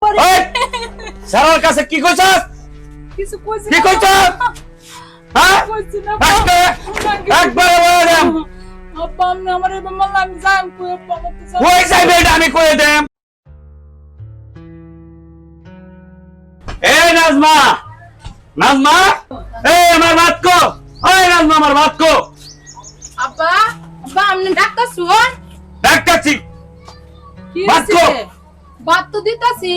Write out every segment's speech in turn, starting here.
ওই সারার কাছে কি কইছস? কিছু কইছি কি কইছস? হ্যাঁ কইছি না একবার বলেন আব্বা আমি আমারে মাল্লা আমি যাই কই আব্বা আমাকে যাই কই যাইবে এটা আমি কই দেম। এই নাজমা নাজমা এই আমার ভাত কো, ওই নাজমা আমার ভাত কো। আব্বা আব্বা আপনি ডাক্তার শুন ডাক্তারছি কি ভাত হইছে? কো। ভাত তো দিতাছি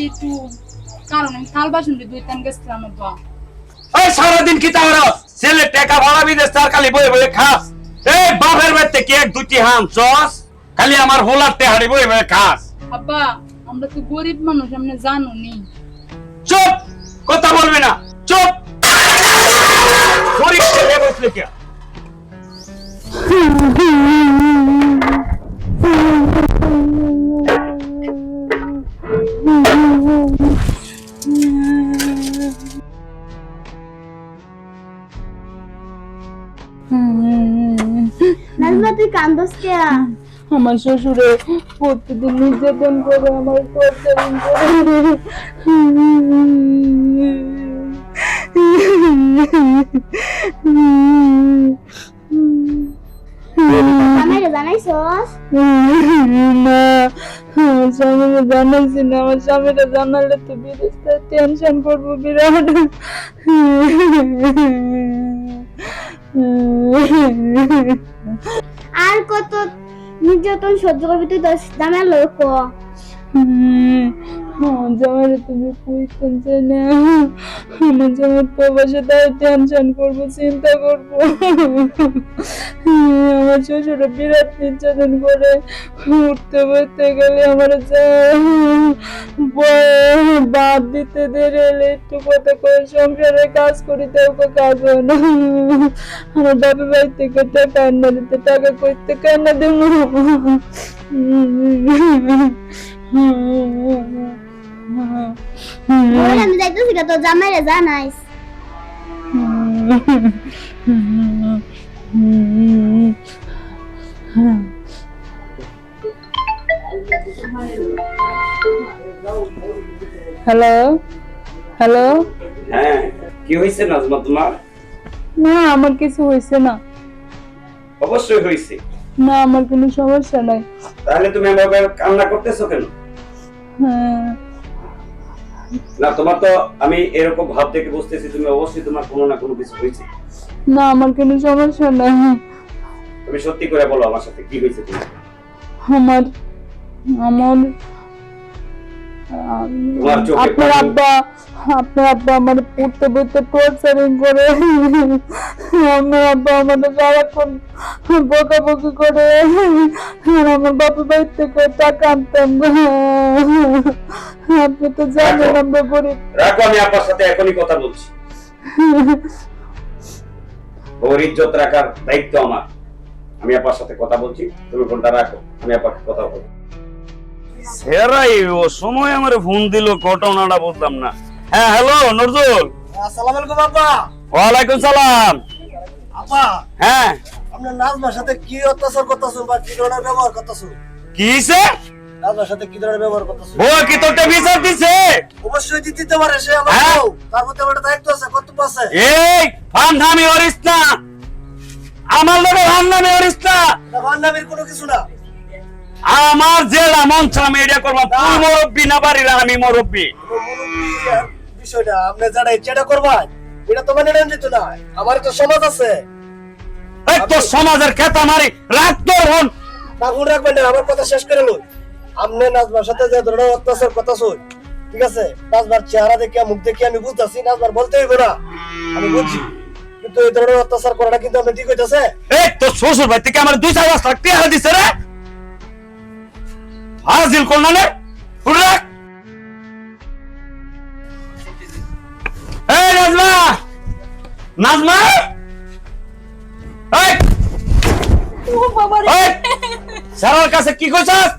একটু কারণ আমি থাল বাসন দুই তিন গেছিলাম আব্বা ওই সারাদিন কি তাহলে ছেলে টাকা ভাড়া বিদেশ তার খালি বই বই খাস। এই বাপের বাড়িতে কি এক দুটি হাম চস খালি আমার হোলার তেহারি বই বই খাস। আব্বা আমরা তো গরিব মানুষ আপনি জানো নি চুপ, কথা বলবি না, চুপ। গরিব ছেলে বসলে কে? নাজমা তুই কান্দস কে? আমার শ্বশুরে প্রতিদিন নির্যাতন করে আমার টর্চারিং করে আমারে জানাইছস? না আমার স্বামীকে জানাইছি না, আমার স্বামীরা জানালে তো বিদেশে টেনশন করবো বিরাট। আর কত নির্যাতন সহ্য করবি তুই? তো জামাই লোক জামাইরে তুমি কইতেন চাই না, আমার জামাই প্রবাসে তাই টেনশন করবো, চিন্তা করবো। আমার শ্বশুর বিরাট নির্যাতন করে, উঠতে বসতে গেলে আমার বাদ দিতে দেরি হলে একটু কথা করে সংসারে কাজ করি, তাও কাজ হয় না। আমার বাপের বাড়ি থেকে টাকা আনা দিতে, টাকা করতে কান্না দেব। আমি যাইতেছি তো জামাইরে জানাইস। হ্যালো হ্যালো, হ্যাঁ কি হইছে নাজমা তোমার? না আমার কিছু হয়েছে না। অবশ্যই হইছে। না আমার কোনো সমস্যা নাই। তাহলে তুমি এভাবে কান্না করতেছো কেন? হ্যাঁ না তোমার তো আমি এরকম ভাব দেখে বুঝতেছি তুমি অবশ্যই তোমার কোনো না কোনো কিছু হয়েছে। না আমার কোনো সমস্যা নাই। তুমি সত্যি করে বলো আমার সাথে কি হয়েছে তোমার? আমার আমার তোমার চোখে আপনার আব্বা আমার পড়তে বইতে টর্চারিং করে। আমার আব্বা আমাদের সারাক্ষণ বকাবকি করে, আর আমার বাপের বাড়ি থেকে টাকা আনতাম। আপনি তো জানেন আমরা গরিব। রাখো, আমি আপনার সাথে এখনই কথা বলছি। ওর ইজ্জত রাখার দায়িত্ব আমার। আমি আপনার সাথে কথা বলছি, তুমি ফোনটা রাখো, আমি আপনাকে কথা বলবো। সেরাই ও সময় আমার ফোন দিল, ঘটনাটা বুঝলাম না। হ্যাঁ হ্যালো নজরুল। আসসালামু আলাইকুম আপা। ওয়ালাইকুম সালাম। আপা হ্যাঁ আপনার নাজমার সাথে কি অত্যাচার করতেছো বা কি ধরনের ব্যবহার করতেছো? কি হইছে? নাজমার সাথে কি ধরনের ব্যবহার করতেছো? ও কি তোরটা বিচার দিছে? অবশ্যই দিতে পারে, সে আমার হ্যাঁ? বউ। তার মধ্যে আমার দায়িত্ব আছে, কর্তব্য আছে। এই ফান্দামি করিস না, আমার লোকে ফান্দামি করিস না। এটা ভান্ডামির কোনো কিছু না। আমার জেলা মন আমি এটা করবো। তুই মুরব্বী না বাড়ির আমি মুরব্বী। মুরব্বি বিষয়টা আপনি যারা ইচ্ছাটা করবেন এটা তো মানে নেন যেত না। আমার তো সমাজ আছে, এই তোর সমাজের খেতা মারি রাখ তোর হন। তাগুন রাখবেন না। আমার কথা শেষ করে লই। আপনি নাজমার সাথে যে ধরনের অত্যাচার করতেছো, ঠিক আছে? নাজমার চেহারা দেখে মুখ দেখে আমি বুঝতেছি নাজমার বলতে হইব না, আমি বুঝছি। কিন্তু এই ধরনের অত্যাচার করাটা কিন্তু আপনি ঠিক হইতেছে। এই তোর শ্বশুর ভাই থেকে আমার 2-4 লাখ টাকা দিছে রে। হাজিল করনা নে রাখ। এই নাজমা নাজমা, এই ও বাবা রে, এই সারার কাছে কি কইছস?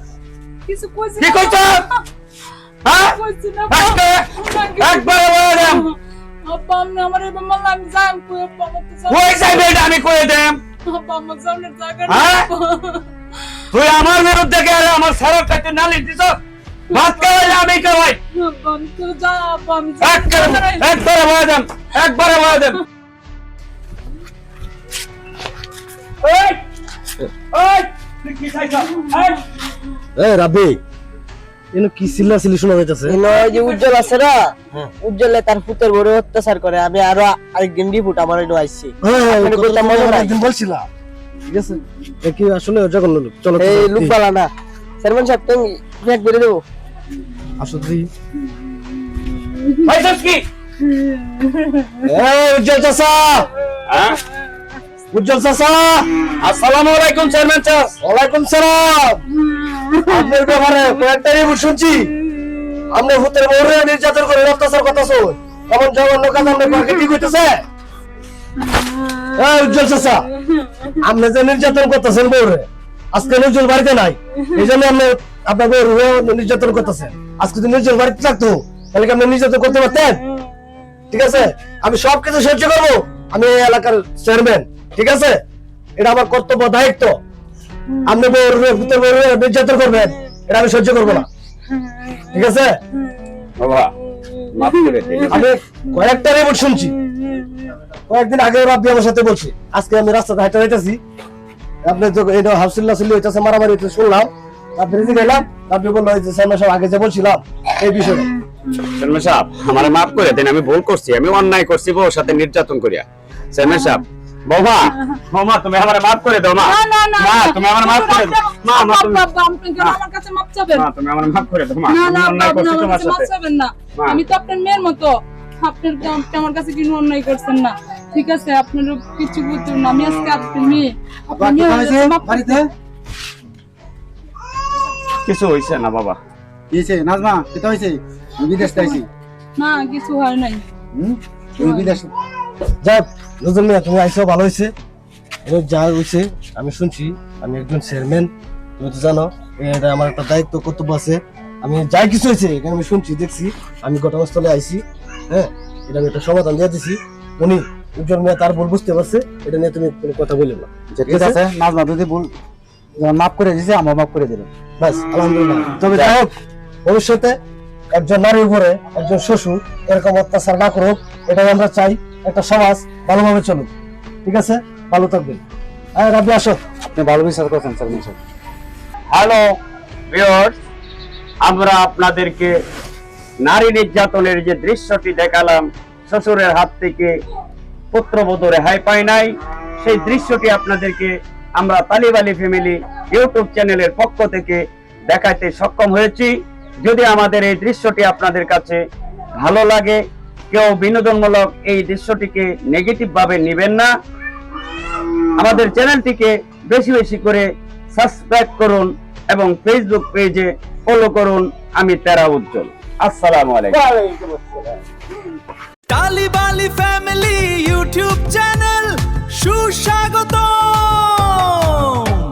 কিছু কইছি কি না। কইছস? হ্যাঁ কইছি না। একবার বলেন আব্বা আমি আমারে মাল্লা আমি যাই কই আব্বা আমাকে যাই। কই যাইবে এটা আমি কই দেম। আব্বা আমার সামনে জায়গা হ্যাঁ? তুই আমার বিরুদ্ধে গেলে আমার সারার কাছে নালিশ দিছস। ভাত খাওয়াই আমি খাওয়াই। আব্বা, আমি তো যা আব্বা, আমি একবারে ভয় দেন, একবারে ভয় দেন। এই, এই, তুই কি চাইছো? এই, রাব্বি এনো কি চিল্লাচিল্লি শোনা যাইতেছে? ওই যে উজ্জ্বল আছে না, উজ্জ্বলে তার পুতের বড় অত্যাচার করে। আমি আরো আরেকদিন রিপোর্ট আমার এনে আইছি। হ্যাঁ, কথা মনে নাই? একদিন বলছিলা, ঠিক আছে? এ কি আসলে জঘন্য লোক? চলো তো, এই লোক বালা না। চেয়ারম্যান সাহেব তুমি ব্যাগ বেরে দেবো। আসো তুই। পাইছস কি? এই উজ্জ্বল চাচা, হ্যাঁ? উজ্জ্বল চাচা, আসসালামু আলাইকুম চেয়ারম্যান স্যার। ওয়ালাইকুম সালাম। আপনার ব্যাপারে কয়েকটা রিপোর্ট শুনছি। আপনি ভূতের বউরে নির্যাতন করে অত্যাচার করতেছো, এমন জঘন্য কাজ আপনার পক্ষে ঠিক হইতেছে? এই উজ্জ্বল চাচা, আপনি যে নির্যাতন করতেছেন বউরে, আজকে উজ্জ্বল বাড়িতে নাই, এই জন্য আপনি আপনার বউরে নির্যাতন করতেছেন। আজকে যদি উজ্জ্বল বাড়িতে থাকতো তাহলে কি আপনি নির্যাতন করতে পারতেন? ঠিক আছে, আমি সবকিছু সহ্য করবো, আমি এই এলাকার চেয়ারম্যান, ঠিক আছে? এটা আমার কর্তব্য, দায়িত্ব। আপনি ভূতের বউরে নির্যাতন করবেন, এটা আমি সহ্য করবো না, ঠিক আছে? বাবা মাফ করে দিন। আমি কয়েকটা রিপোর্ট শুনছি, কয়েকদিন আগে রাব্বি আমার সাথে বলছি, আজকে আমি রাস্তাতে হাঁটতে যাইতেছি, আপনি তো এটা হাউসিল্লা সিল্লি হইতেছে, মারামারি হইতেছে শুনলাম, আপনি রিজি গেলাম, আপনি বললো যে সামনে সব আগে যে বলছিলাম এই বিষয়ে। চেয়ারম্যান সাহেব আমারে মাফ করে দেন, আমি ভুল করছি, আমি অন্যায় করছি বউর সাথে নির্যাতন করিয়া। চেয়ারম্যান সাহেব, বৌমা, বৌমা তুমি আমারে মাফ করে দাও। মা, মা তুমি আমারে মাফ করে দাও। মা, মা তুমি, আব্বা, আপনি কেন আমার কাছে মাপ চাবেন? মা তুমি আমারে মাফ করে দাও। মা, না আমি না আব্বা, অন্যায় আপনি করছি আমার তোমার কাছে মাপ সাথে। চাবেন না। মা। আমি তো আপনার মেয়ের মতো। আপনি আমার কাছে কোনো অন্যায় করছেন না, ঠিক আছে? আপনারও কিছু বুঝতেন না, আমি আজকে আপনার মেয়ে। আপনার মেয়ে হয়ে গেছে, মাপ করতে। কিছু হইছে না বাবা। হয়েছে নাজমা কেটা হয়েছে? আমি বিদেশ চাইছি। না কিছু হয় নাই। তুমি বিদেশ যাক নজরুল মিয়া, তুমি আইসো ভালো হয়েছে। যা হয়েছে আমি শুনছি, আমি একজন চেয়ারম্যান, তুমি তো জানো এটা আমার একটা দায়িত্ব কর্তব্য আছে। আমি যাই কিছু হয়েছে এখানে আমি শুনছি, দেখছি, আমি ঘটনাস্থলে আইছি, হ্যাঁ, এটা আমি একটা সমাধান দিয়ে দিছি। উনি উজ্জ্বল মিয়া তার ভুল বুঝতে পারছে, এটা নিয়ে তুমি কোনো কথা বললে না, ঠিক আছে? নাজমা যদি ভুল মাফ করে দিছে, আমার মাফ করে দিল। বাস আলহামদুলিল্লাহ। তবে যাই হোক, ভবিষ্যতে একজন নারীর উপরে একজন শ্বশুর এরকম অত্যাচার না করুক, এটাই আমরা চাই। একটা সমাজ ভালোভাবে চলুক, ঠিক আছে? ভালো থাকবেন। হ্যাঁ রাব্বি আসো। আপনি ভালো বিচার করছেন চেয়ারম্যান সাহেব। হ্যালো ভিউয়ার্স, আমরা আপনাদেরকে নারী নির্যাতনের যে দৃশ্যটি দেখালাম, শ্বশুরের হাত থেকে পুত্রবধূ রেহাই পায় নাই, সেই দৃশ্যটি আপনাদেরকে আমরা তালিব আলী ফ্যামিলি ইউটিউব চ্যানেলের পক্ষ থেকে দেখাতে সক্ষম হয়েছি। যদি আমাদের এই দৃশ্যটি আপনাদের কাছে ভালো লাগে, কেউ বিনোদনমূলক এই দৃশ্যটিকে নেগেটিভ ভাবে নেবেন না। আমাদের চ্যানেলটিকে বেশি বেশি করে সাবস্ক্রাইব করুন এবং ফেসবুক পেজে ফলো করুন। আমি তেরা উজ্জ্বল। আসসালামু আলাইকুম।